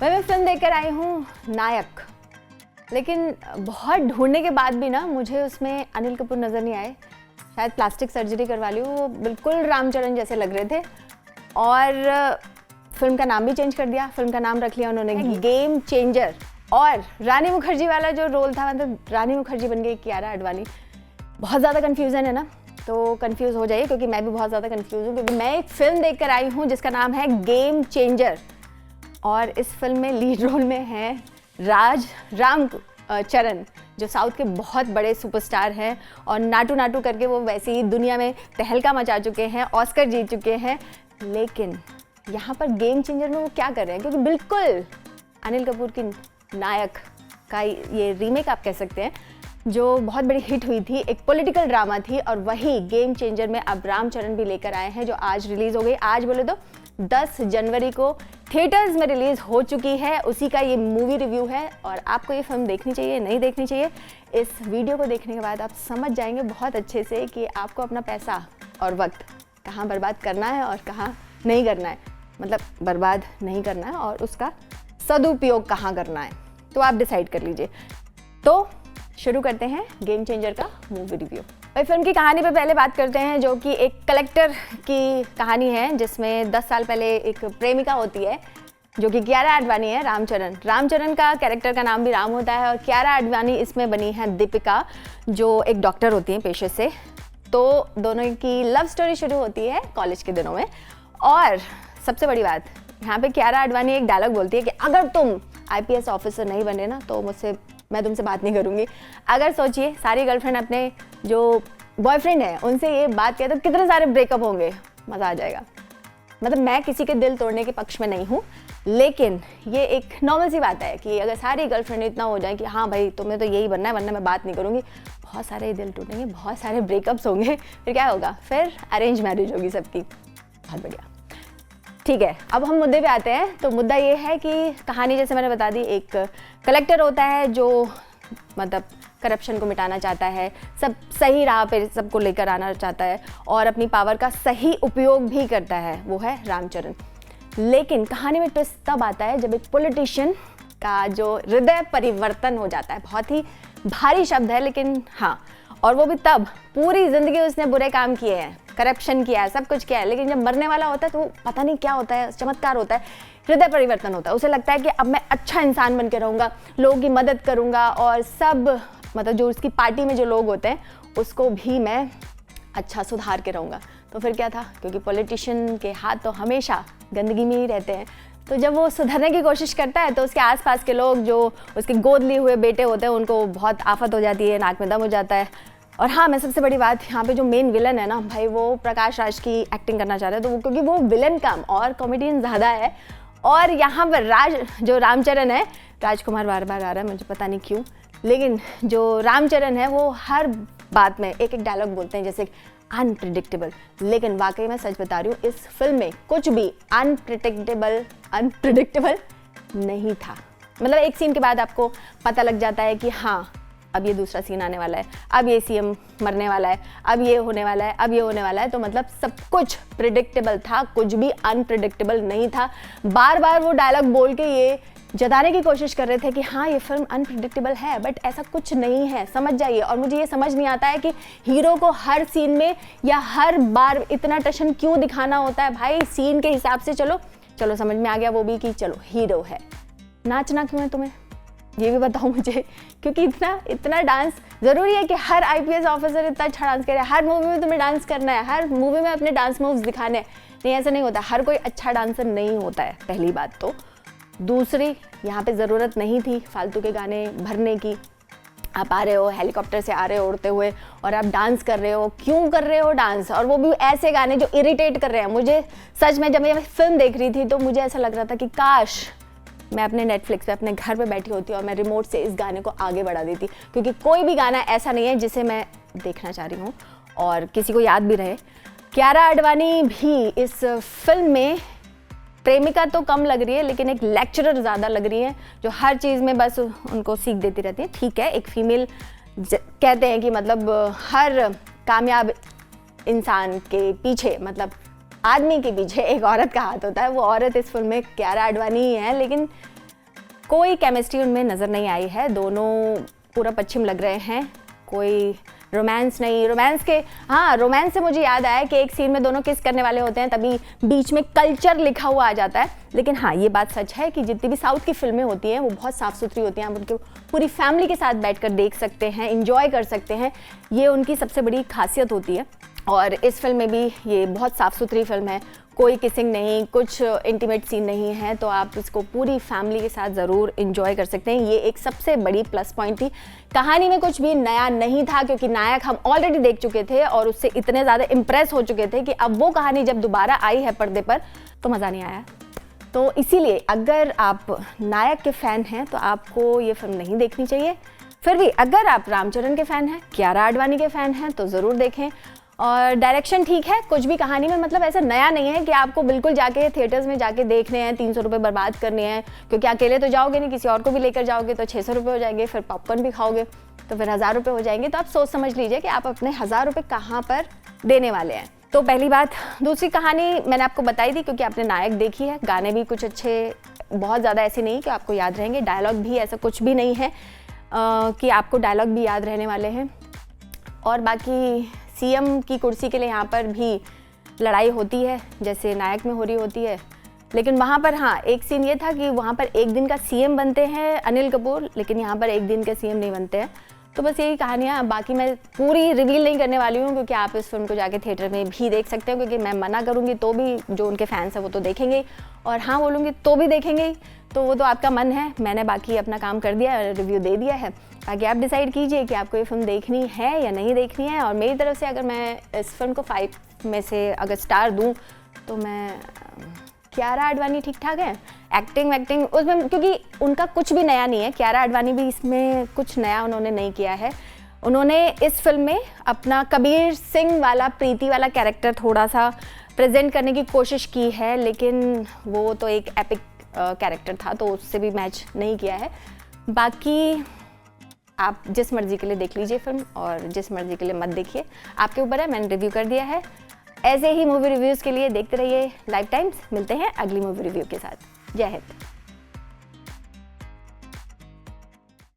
मैं फिल्म देखकर आई हूँ नायक, लेकिन बहुत ढूंढने के बाद भी ना मुझे उसमें अनिल कपूर नज़र नहीं आए। शायद प्लास्टिक सर्जरी करवा ली, वो बिल्कुल रामचरण जैसे लग रहे थे। और फिल्म का नाम भी चेंज कर दिया, फिल्म का नाम रख लिया उन्होंने गेम चेंजर। और रानी मुखर्जी वाला जो रोल था, मतलब रानी मुखर्जी बन गई कियारा आडवाणी। बहुत ज़्यादा कन्फ्यूज़न है ना, तो कन्फ्यूज़ हो जाइए क्योंकि मैं भी बहुत ज़्यादा कन्फ्यूज़ हूँ, क्योंकि मैं एक फ़िल्म देख कर आई हूँ जिसका नाम है गेम चेंजर। और इस फिल्म में लीड रोल में हैं राम चरण, जो साउथ के बहुत बड़े सुपरस्टार हैं और नाटू नाटू करके वो वैसे ही दुनिया में तहलका मचा चुके हैं, ऑस्कर जीत चुके हैं। लेकिन यहाँ पर गेम चेंजर में वो क्या कर रहे हैं, क्योंकि बिल्कुल अनिल कपूर की नायक का ये रीमेक आप कह सकते हैं, जो बहुत बड़ी हिट हुई थी, एक पॉलिटिकल ड्रामा थी। और वही गेम चेंजर में अब रामचरण भी लेकर आए हैं, जो आज रिलीज़ हो गई। आज बोले तो 10 जनवरी को थिएटर्स में रिलीज़ हो चुकी है, उसी का ये मूवी रिव्यू है। और आपको ये फिल्म देखनी चाहिए, नहीं देखनी चाहिए, इस वीडियो को देखने के बाद आप समझ जाएंगे बहुत अच्छे से कि आपको अपना पैसा और वक्त कहाँ बर्बाद करना है और कहाँ नहीं करना है। मतलब बर्बाद नहीं करना है और उसका सदुपयोग कहाँ करना है, तो आप डिसाइड कर लीजिए। तो शुरू करते हैं गेम चेंजर का मूवी रिव्यू। भाई फिल्म की कहानी पे पहले बात करते हैं, जो कि एक कलेक्टर की कहानी है, जिसमें 10 साल पहले एक प्रेमिका होती है जो कि कियारा आडवाणी है, रामचरण का कैरेक्टर का नाम भी राम होता है। और कियारा आडवाणी इसमें बनी है दीपिका, जो एक डॉक्टर होती हैं पेशे से। तो दोनों की लव स्टोरी शुरू होती है कॉलेज के दिनों में। और सबसे बड़ी बात, यहाँ पे कियारा आडवाणी एक डायलॉग बोलती है कि अगर तुम IPS ऑफिसर नहीं बने ना तो मैं तुमसे बात नहीं करूँगी। अगर सोचिए सारी गर्लफ्रेंड अपने जो बॉयफ्रेंड है उनसे ये बात कहे तो कितने सारे ब्रेकअप होंगे, मज़ा आ जाएगा। मतलब मैं किसी के दिल तोड़ने के पक्ष में नहीं हूँ, लेकिन ये एक नॉर्मल सी बात है कि अगर सारी गर्लफ्रेंड इतना हो जाए कि हाँ भाई तुम्हें तो यही बनना है वरना मैं बात नहीं करूँगी, बहुत सारे दिल टूटेंगे, बहुत सारे ब्रेकअप्स होंगे, फिर क्या होगा, फिर अरेंज मैरिज होगी सबकी। बहुत बढ़िया, ठीक है। अब हम मुद्दे पे आते हैं। तो मुद्दा ये है कि कहानी जैसे मैंने बता दी, एक कलेक्टर होता है जो मतलब करप्शन को मिटाना चाहता है, सब सही राह पे सबको लेकर आना चाहता है और अपनी पावर का सही उपयोग भी करता है, वो है रामचरण। लेकिन कहानी में ट्विस्ट तब आता है जब एक पॉलिटिशियन का जो हृदय परिवर्तन हो जाता है। बहुत ही भारी शब्द है, लेकिन हाँ, और वो भी तब, पूरी जिंदगी उसने बुरे काम किए हैं, करप्शन किया है, सब कुछ किया है, लेकिन जब मरने वाला होता है तो पता नहीं क्या होता है, चमत्कार होता है, हृदय परिवर्तन होता है। उसे लगता है कि अब मैं अच्छा इंसान बन के रहूँगा, लोगों की मदद करूँगा और सब मतलब जो उसकी पार्टी में जो लोग होते हैं उसको भी मैं अच्छा सुधार के रहूँगा। तो फिर क्या था, क्योंकि पॉलिटिशियन के हाथ तो हमेशा गंदगी में ही रहते हैं, तो जब वो सुधरने की कोशिश करता है तो उसके आसपास के लोग जो उसके गोद लिए हुए बेटे होते हैं उनको बहुत आफत हो जाती है, नाक में दम हो जाता है। और हाँ, मैं सबसे बड़ी बात, यहाँ पे जो मेन विलन है ना भाई, वो प्रकाश राज की एक्टिंग करना चाहता है, तो वो क्योंकि वो विलन कम और कॉमेडियन ज़्यादा है। और यहाँ पर जो रामचरण है, राजकुमार बार बार आ रहा है मुझे पता नहीं क्यों, लेकिन जो रामचरण है वो हर बात में एक एक डायलॉग बोलते हैं जैसे अनप्रिडिक्टेबल। लेकिन वाकई मैं सच बता रही हूँ, इस फिल्म में कुछ भी अनप्रिडिक्टेबल नहीं था। मतलब एक सीन के बाद आपको पता लग जाता है कि हाँ अब ये दूसरा सीन आने वाला है, अब ये CM मरने वाला है, अब ये होने वाला है, अब ये होने वाला है। तो मतलब सब कुछ प्रिडिक्टेबल था, कुछ भी अनप्रिडिक्टेबल नहीं था। बार बार वो डायलॉग बोल के ये जताने की कोशिश कर रहे थे कि हाँ ये फिल्म अनप्रिडिक्टेबल है, बट ऐसा कुछ नहीं है, समझ जाइए। और मुझे ये समझ नहीं आता है कि हीरो को हर सीन में या हर बार इतना टशन क्यों दिखाना होता है। भाई सीन के हिसाब से चलो समझ में आ गया वो भी कि चलो हीरो है, नाचना क्यों है तुम्हें, ये भी बताओ मुझे। क्योंकि इतना डांस ज़रूरी है कि हर IPS ऑफिसर इतना अच्छा डांस करे, हर मूवी में तुम्हें डांस करना है, हर मूवी में अपने डांस मूव्स दिखाने हैं। नहीं, ऐसा नहीं होता, हर कोई अच्छा डांसर नहीं होता है, पहली बात। तो दूसरी, यहाँ पे ज़रूरत नहीं थी फालतू के गाने भरने की। आप आ रहे हो, हेलीकॉप्टर से आ रहे हो उड़ते हुए और आप डांस कर रहे हो, क्यों कर रहे हो डांस, और वो भी ऐसे गाने जो इरिटेट कर रहे हैं। मुझे सच में जब मैं फिल्म देख रही थी तो मुझे ऐसा लग रहा था कि काश मैं अपने नेटफ्लिक्स पे अपने घर पे बैठी होती और मैं रिमोट से इस गाने को आगे बढ़ा देती, क्योंकि कोई भी गाना ऐसा नहीं है जिसे मैं देखना चाह रही हूँ और किसी को याद भी रहे। कियारा आडवाणी भी इस फिल्म में प्रेमिका तो कम लग रही है, लेकिन एक लेक्चरर ज़्यादा लग रही है, जो हर चीज़ में बस उनको सीख देती रहती है। ठीक है, एक फीमेल कहते हैं कि मतलब हर कामयाब इंसान के पीछे, मतलब आदमी के पीछे एक औरत का हाथ होता है। वो औरत इस फिल्म में कियारा आडवाणी ही है, लेकिन कोई केमिस्ट्री उनमें नज़र नहीं आई है, दोनों पूरा पश्चिम लग रहे हैं, कोई रोमांस नहीं। रोमांस से मुझे याद आया कि एक सीन में दोनों किस करने वाले होते हैं, तभी बीच में कल्चर लिखा हुआ आ जाता है। लेकिन हाँ, ये बात सच है कि जितनी भी साउथ की फिल्में होती हैं वो बहुत साफ़ सुथरी होती हैं, आप उनकी पूरी फैमिली के साथ बैठकर देख सकते हैं, इंजॉय कर सकते हैं, ये उनकी सबसे बड़ी खासियत होती है। और इस फिल्म में भी ये बहुत साफ़ सुथरी फिल्म है, कोई किसिंग नहीं, कुछ इंटीमेट सीन नहीं है, तो आप इसको पूरी फैमिली के साथ ज़रूर इंजॉय कर सकते हैं। ये एक सबसे बड़ी प्लस पॉइंट थी। कहानी में कुछ भी नया नहीं था, क्योंकि नायक हम ऑलरेडी देख चुके थे और उससे इतने ज़्यादा इम्प्रेस हो चुके थे कि अब वो कहानी जब दोबारा आई है पर्दे पर तो मज़ा नहीं आया। तो इसीलिए अगर आप नायक के फ़ैन हैं तो आपको ये फिल्म नहीं देखनी चाहिए। फिर भी अगर आप रामचरण के फ़ैन हैं, कियारा आडवाणी के फ़ैन हैं तो ज़रूर देखें। और डायरेक्शन ठीक है, कुछ भी कहानी में मतलब ऐसा नया नहीं है कि आपको बिल्कुल जाके थिएटर्स में जाके देखने हैं, 300 रुपये बर्बाद करने हैं, क्योंकि अकेले तो जाओगे नहीं, किसी और को भी लेकर जाओगे तो 600 रुपये हो जाएंगे, फिर पॉपकॉर्न भी खाओगे तो फिर 1000 रुपये हो जाएंगे। तो आप सोच समझ लीजिए कि आप अपने 1000 रुपये कहाँ पर देने वाले हैं। तो पहली बात। दूसरी कहानी मैंने आपको बताई थी क्योंकि आपने नायक देखी है, गाने भी कुछ अच्छे, बहुत ज़्यादा ऐसे नहीं कि आपको याद रहेंगे, डायलॉग भी ऐसा कुछ भी नहीं है कि आपको डायलॉग भी याद रहने वाले हैं। और बाकी सीएम की कुर्सी के लिए यहाँ पर भी लड़ाई होती है जैसे नायक में हो रही होती है, लेकिन वहाँ पर हाँ एक सीन ये था कि वहाँ पर एक दिन का सीएम बनते हैं अनिल कपूर, लेकिन यहाँ पर एक दिन के सीएम नहीं बनते हैं। तो बस यही कहानियाँ, बाकी मैं पूरी रिवील नहीं करने वाली हूँ क्योंकि आप इस फिल्म को जाके थिएटर में भी देख सकते हो, क्योंकि मैं मना करूँगी तो भी जो उनके फैंस हैं वो तो देखेंगे और हाँ बोलूँगी तो भी देखेंगे, तो वो तो आपका मन है। मैंने बाकी अपना काम कर दिया, रिव्यू दे दिया है, बाकी आप डिसाइड कीजिए कि आपको ये फिल्म देखनी है या नहीं देखनी है। और मेरी तरफ से अगर मैं इस फिल्म को 5 में से अगर स्टार दूँ तो मैं कियारा आडवाणी ठीक ठाक है, एक्टिंग उसमें क्योंकि उनका कुछ भी नया नहीं है, कियारा आडवाणी भी इसमें कुछ नया उन्होंने नहीं किया है। उन्होंने इस फिल्म में अपना कबीर सिंह वाला, प्रीति वाला कैरेक्टर थोड़ा सा प्रेजेंट करने की कोशिश की है, लेकिन वो तो एक एपिक कैरेक्टर था तो उससे भी मैच नहीं किया है। बाकी आप जिस मर्ज़ी के लिए देख लीजिए फिल्म और जिस मर्ज़ी के लिए मत देखिए, आपके ऊपर है। मैंने रिव्यू कर दिया है। ऐसे ही मूवी रिव्यूज़ के लिए देखते रहिए लाइफ टाइम्स। मिलते हैं अगली मूवी रिव्यू के साथ। जय हिंद।